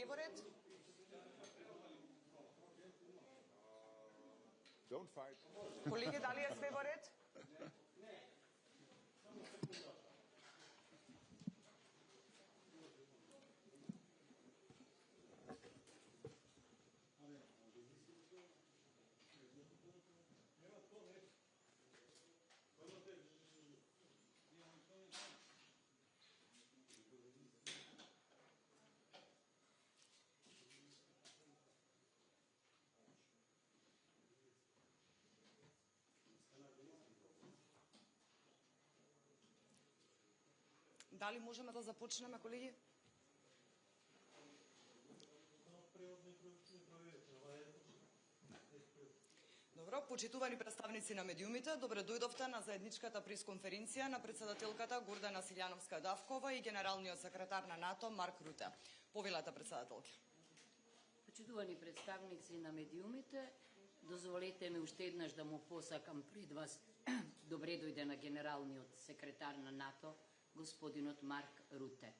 во ред? Колеги, дали е све во ред? Дали можеме да започнеме, колеги? Добро, почитувани представници на медиумите, добре дојдовте на заедничката пресконференција на председателката Гордана Силјановска-Давкова и генералниот секретар на НАТО Марк Руте. Повелете, председателке. Почитувани представници на медиумите, дозволете ми уште еднаш да му посакам пред вас добре дојде на генералниот секретар на НАТО, господинот Марк Руте.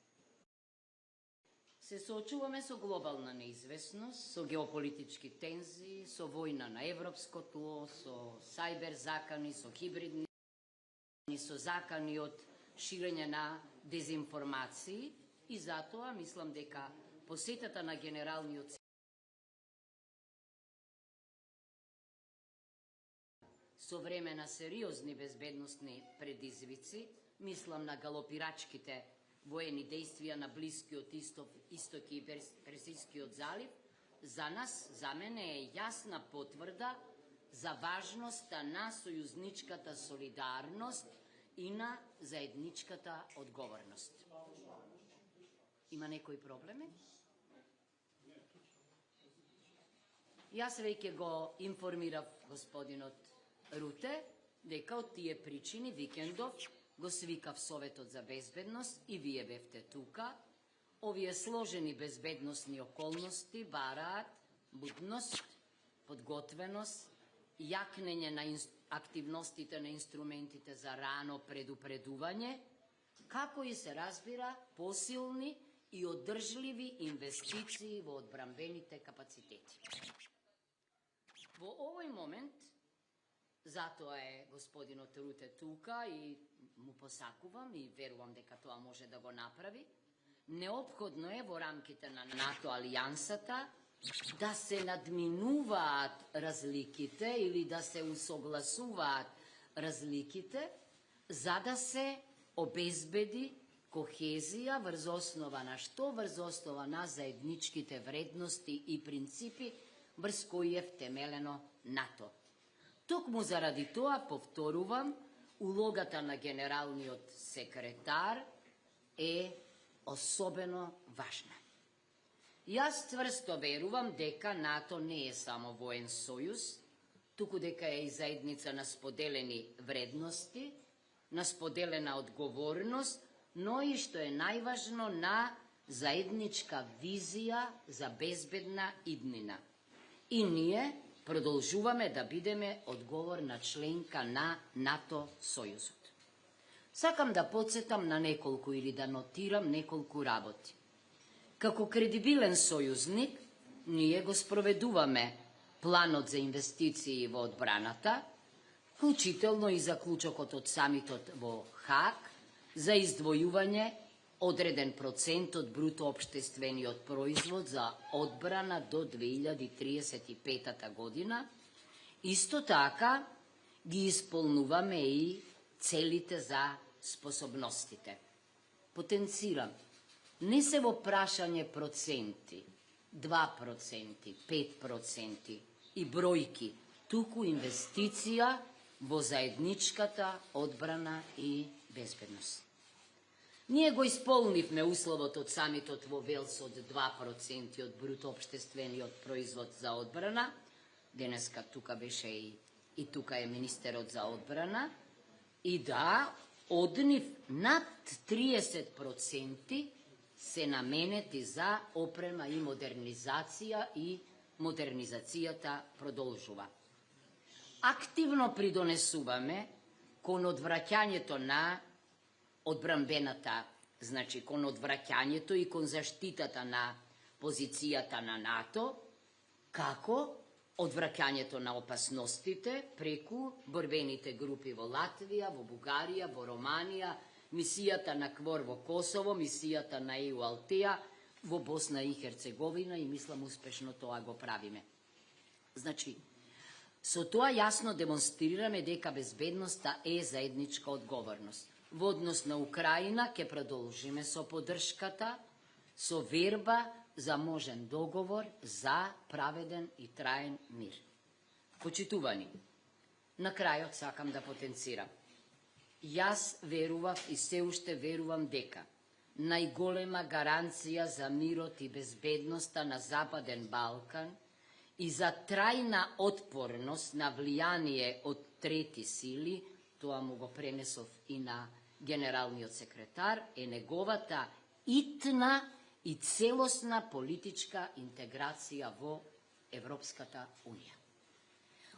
Се соочуваме со глобална неизвестност, со геополитички тензии, со војна на европско тло, со сајбер закани, со хибридни, со закани од ширење на дезинформации и затоа мислам дека посетата на генералниот со време на сериозни безбедносни предизвици, мислам на галопирачките воени действија на Блискиот Исток и Персискиот залив, за нас, за мене е јасна потврда за важноста на сојузничката солидарност и на заедничката одговорност. Има некои проблеми? Јас веќе го информирав господинот Руте дека од тие причини викендов го свикав Советот за безбедност и вие бевте тука. Овие сложени безбедносни околности бараат будност, подготвеност, јакнење на активностите на инструментите за рано предупредување, како и се разбира посилни и одржливи инвестиции во одбранбените капацитети. Во овој момент, затоа е господинот Руте тука и му посакувам и верувам дека тоа може да го направи. Неопходно е во рамките на НАТО алијансата да се надминуваат разликите или да се усогласуваат разликите, за да се обезбеди кохезија врз основа на што? Врз основа на заедничките вредности и принципи врз кои е втемелено НАТО. Токму заради тоа, повторувам, улогата на генералниот секретар е особено важна. Јас цврсто верувам дека НАТО не е само воен сојуз, туку дека е и заедница на споделени вредности, на споделена одговорност, но и што е најважно на заедничка визија за безбедна иднина. И ние продолжуваме да бидеме одговорна членка на НАТО сојузот. Сакам да подсетам на неколку или да нотирам неколку работи. Како кредибилен сојузник, ние го спроведуваме планот за инвестиции во одбраната, вклучително и заклучокот од самитот во Хаг за издвојување одреден процент од бруто општествениот производ за одбрана до 2035 година. Исто така ги исполнуваме и целите за способностите. Потенцирам, не се во прашање проценти, 2%, 5% и бројки, туку инвестиција во заедничката одбрана и безбедност. Ние го исполнивме условот од самитот во Велс од 2% од бруто општествениот производ за одбрана. Денеска тука беше и тука е министерот за одбрана. И да, од нив над 30% се наменети за опрема и модернизација и модернизацијата продолжува. Активно придонесуваме кон одвраќањето на одбранбената, значи кон одвраќањето и кон заштитата на позицијата на НАТО, како одвраќањето на опасностите преку борбените групи во Латвија, во Бугарија, во Романија, мисијата на КВОР во Косово, мисијата на ЕУ-Алтеа во Босна и Херцеговина и мислам успешно тоа го правиме. Значи, со тоа јасно демонстрираме дека безбедноста е заедничка одговорност. Во однос на Украина ќе продолжиме со поддршката, со верба за можен договор за праведен и траен мир. Почитувани, на крајот сакам да потенцирам. Јас верував и се уште верувам дека најголема гаранција за мирот и безбедноста на Западен Балкан и за трајна отпорност на влијание од трети сили, тоа му го пренесов и на генералниот секретар, е неговата итна и целосна политичка интеграција во Европската Унија.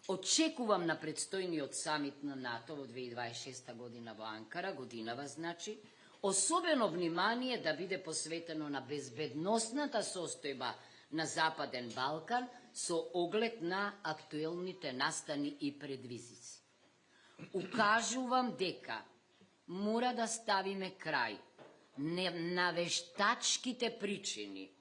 Очекувам на предстојниот самит на НАТО во 2026 година во Анкара, годинава значи, особено внимание да биде посветено на безбедносната состојба на Западен Балкан со оглед на актуелните настани и предвизици. Укажувам дека мора да ставиме крај на вештачките причини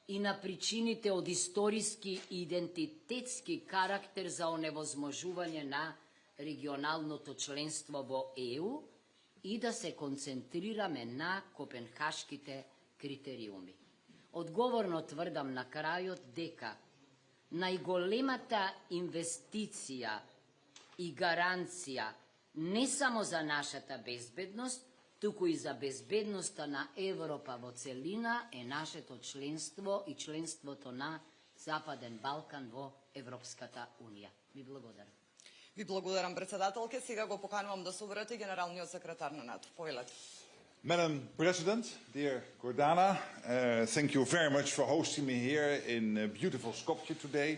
и на причините од историски и идентитетски карактер за оневозможување на регионалното членство во ЕУ и да се концентрираме на копенхашките критериуми. Одговорно тврдам на крајот дека најголемата инвестиција и гаранција не само за нашата безбедност, туку и за безбедноста на Европа во целина е нашето членство и членството на Западен Балкан во Европската Унија. Ви благодарам. Ви благодарам, председателке. Сега го поканувам да се обрати генералниот секретар на НАТО. Повелете. Madam President, dear Gordana, thank you very much for hosting me here in beautiful Skopje today.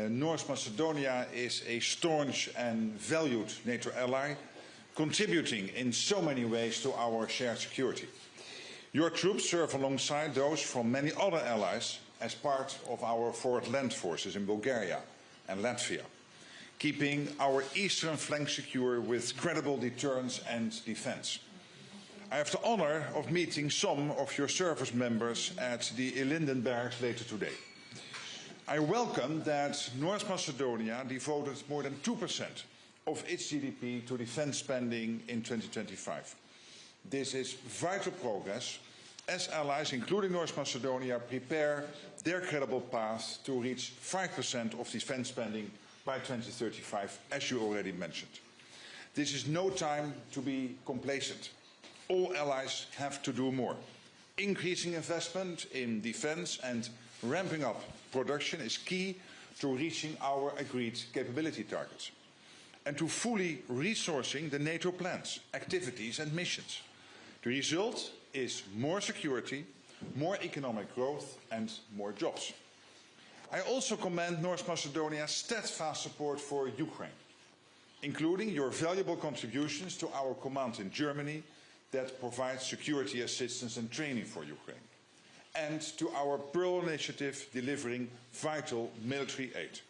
North Macedonia is a staunch and valued NATO ally, contributing in so many ways to our shared security. Your troops serve alongside those from many other allies as part of our forward land forces in Bulgaria and Latvia, keeping our eastern flank secure with credible deterrence and defense. I have the honor of meeting some of your service members at the Ilinden barracks later today. I welcome that North Macedonia devoted more than 2% of its GDP to defense spending in 2025. This is vital progress as allies, including North Macedonia, prepare their credible path to reach 5% of defense spending by 2035, as you already mentioned. This is no time to be complacent. All allies have to do more. Increasing investment in defense and ramping up production is key to reaching our agreed capability targets and to fully resourcing the NATO plans, activities and missions. The result is more security, more economic growth and more jobs. I also commend North Macedonia's steadfast support for Ukraine, including your valuable contributions to our command in Germany that provides security assistance and training for Ukraine, and to our Pearl initiative delivering vital military aid.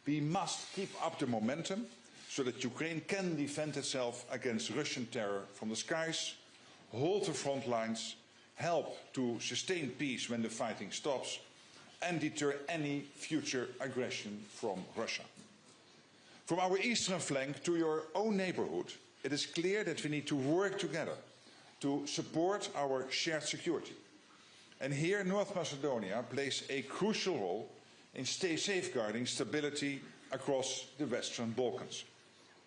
We must keep up the momentum so that Ukraine can defend itself against Russian terror from the skies, hold the front lines, help to sustain peace when the fighting stops, and deter any future aggression from Russia. From our eastern flank to your own neighborhood, it is clear that we need to work together to support our shared security. And here North Macedonia plays a crucial role in safeguarding stability across the Western Balkans,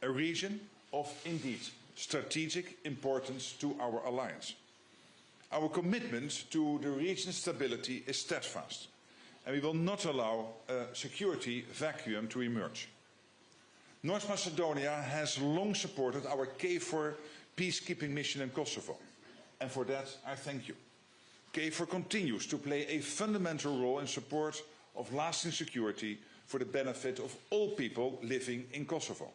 a region of indeed strategic importance to our alliance. Our commitment to the region's stability is steadfast, and we will not allow a security vacuum to emerge. North Macedonia has long supported our KFOR peacekeeping mission in Kosovo, and for that I thank you. KFOR continues to play a fundamental role in support of lasting security for the benefit of all people living in Kosovo.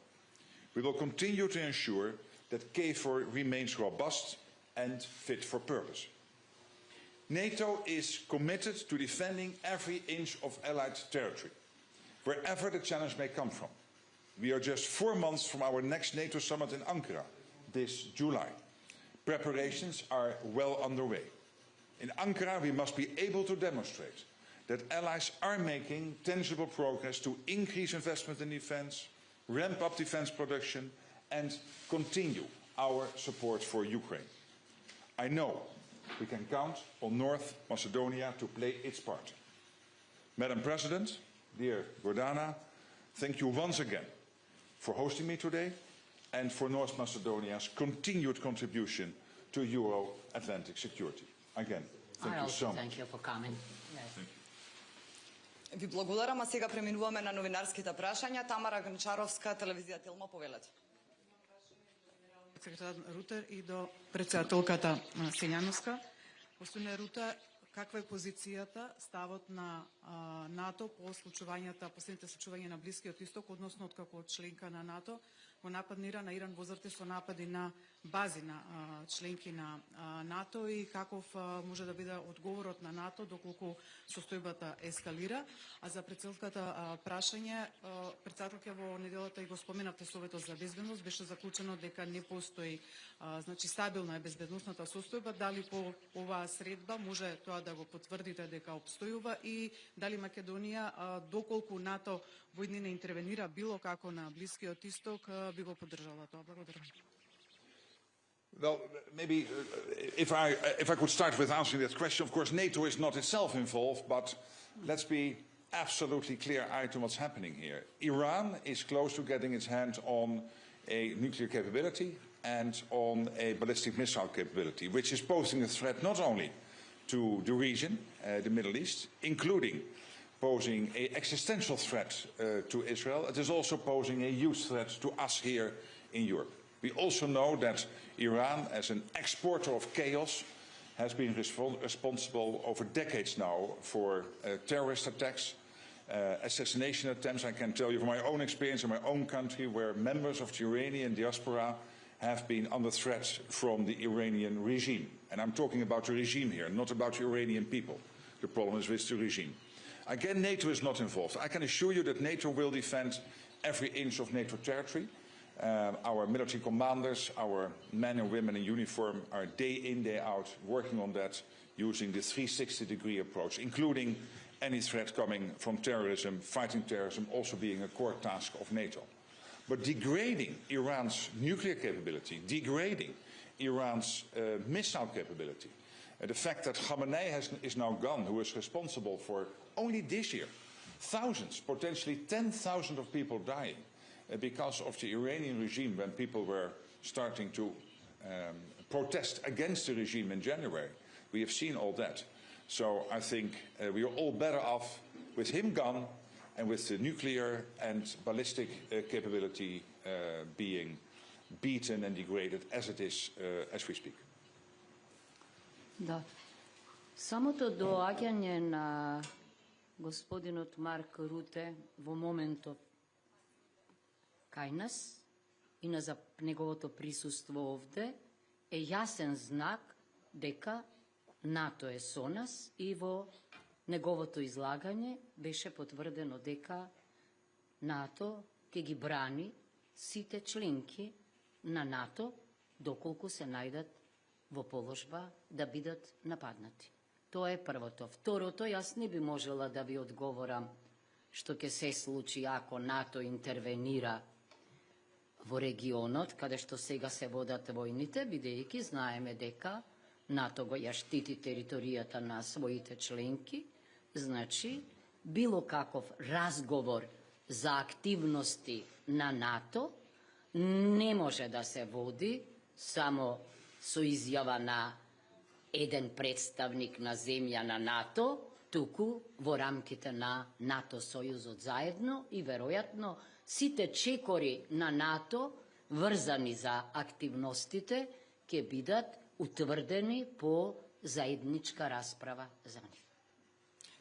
We will continue to ensure that KFOR remains robust and fit for purpose. NATO is committed to defending every inch of Allied territory, wherever the challenge may come from. We are just 4 months from our next NATO summit in Ankara this July. Preparations are well underway. In Ankara, we must be able to demonstrate that allies are making tangible progress to increase investment in defense, ramp up defense production, and continue our support for Ukraine. I know we can count on North Macedonia to play its part. Madam President, dear Gordana, thank you once again for hosting me today and for North Macedonia's continued contribution to Euro-Atlantic security. Again, thank you so much. Thank you for coming. Yes. Thank you. Ви благодарам, а сега преминуваме на новинарските прашања. Тамара Грнчаровска, телевизија Телма, повелете. Секретар Руте и до председателката Силјановска. Господине Руте, каква е позицијата, ставот на НАТО по последните случувања на Блискиот Исток, односно откако членка на НАТО го нападна Иран, а Иран возрти со напади на бази на членки на НАТО и каков може да биде одговорот на НАТО доколку состојбата ескалира. А за председателката прашање, председателка во неделата и го споменавте Советот за безбедност, беше заклучено дека не постои стабилна е безбедносната состојба, дали по оваа средба може тоа да го потврдите дека обстојува и дали Македонија, доколку НАТО во иднина интервенира било како на Блискиот Исток, би го поддржала тоа? Благодарам. Well, maybe if I could start with answering that question, of course, NATO is not itself involved, but let's be absolutely clear-eyed to what's happening here. Iran is close to getting its hand on a nuclear capability and on a ballistic missile capability, which is posing a threat not only to the region, the Middle East, including posing an existential threat to Israel, it is also posing a huge threat to us here in Europe. We also know that Iran, as an exporter of chaos, has been responsible over decades now for terrorist attacks, assassination attempts. I can tell you from my own experience in my own country, where members of the Iranian diaspora have been under threat from the Iranian regime. And I'm talking about the regime here, not about the Iranian people. The problem is with the regime. Again, NATO is not involved. I can assure you that NATO will defend every inch of NATO territory. Our military commanders, our men and women in uniform are day in, day out working on that using the 360-degree approach, including any threat coming from terrorism, fighting terrorism also being a core task of NATO. But degrading Iran's nuclear capability, degrading Iran's missile capability, the fact that Khamenei is now gone, who is responsible for only this year thousands, potentially 10,000 of people dying because of the Iranian regime when people were starting to protest against the regime in January. We have seen all that. So I think we are all better off with him gone and with the nuclear and ballistic capability being beaten and degraded as it is as we speak. Да. Самото доаѓање на господинот Марк Руте во моментов кај нас и на неговото присуство овде е јасен знак дека НАТО е со нас и во неговото излагање беше потврдено дека НАТО ќе ги брани сите членки на НАТО доколку се најдат во положба да бидат нападнати. Тоа е првото. Второто, јас не би можела да ви одговорам што ќе се случи ако НАТО интервенира во регионот, каде што сега се водат војните, бидејќи знаеме дека НАТО го ја штити територијата на своите членки, значи било каков разговор за активности на НАТО не може да се води само со изјава на еден представник на земја на НАТО, туку во рамките на НАТО сојузот заедно и веројатно сите чекори на НАТО врзани за активностите ќе бидат утврдени по заедничка расправа за нив.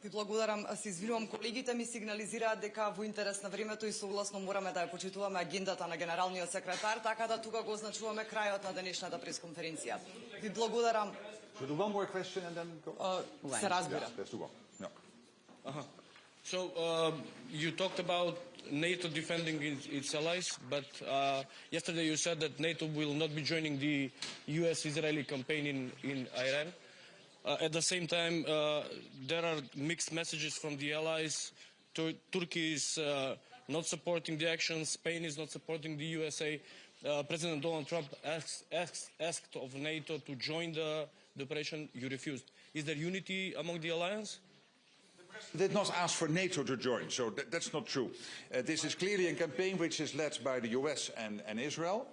Ви благодарам. Се извинувам, колегите ми сигнализираат дека во интерес на времето и согласно мораме да ја почитуваме агендата на генералниот секретар, така да тука го означуваме крајот на денешната пресконференција. Ви благодарам. So do one more question and then go? Се разбира. Yeah, let's do one. Yeah. So you talked about NATO defending its allies, but yesterday you said that NATO will not be joining the U.S.-Israeli campaign in Iran. At the same time, there are mixed messages from the allies. Turkey is not supporting the actions. Spain is not supporting the USA. President Donald Trump asked of NATO to join the operation. You refused. Is there unity among the alliance? Did not ask for NATO to join, so that's not true. This is clearly a campaign which is led by the US and Israel.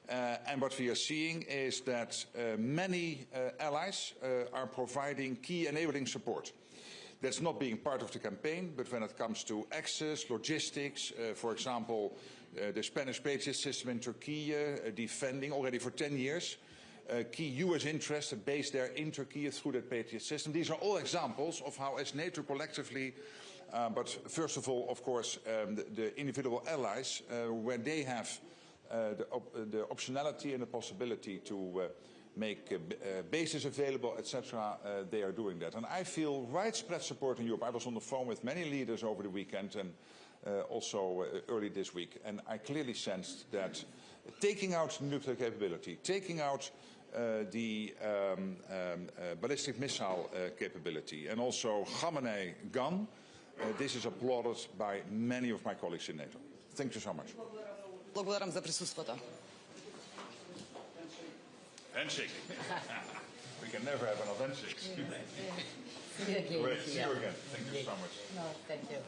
And what we are seeing is that many allies are providing key enabling support. That's not being part of the campaign, but when it comes to access, logistics, for example, the Spanish Patriot system in Turkey, defending already for 10 years, key US interests are based there in Turkey through that Patriot system. These are all examples of how, as NATO collectively, but first of all, of course, the individual allies, where they have the optionality and the possibility to make bases available, etc., they are doing that. And I feel widespread support in Europe. I was on the phone with many leaders over the weekend and also early this week, and I clearly sensed that taking out nuclear capability, taking out the ballistic missile capability, and also Khamenei gun, this is applauded by many of my colleagues in NATO. Thank you so much. Благодарам за присуството. Handshake. We can never have enough handshakes. See you again. Great. See you again. Thank you so much. No, thank you.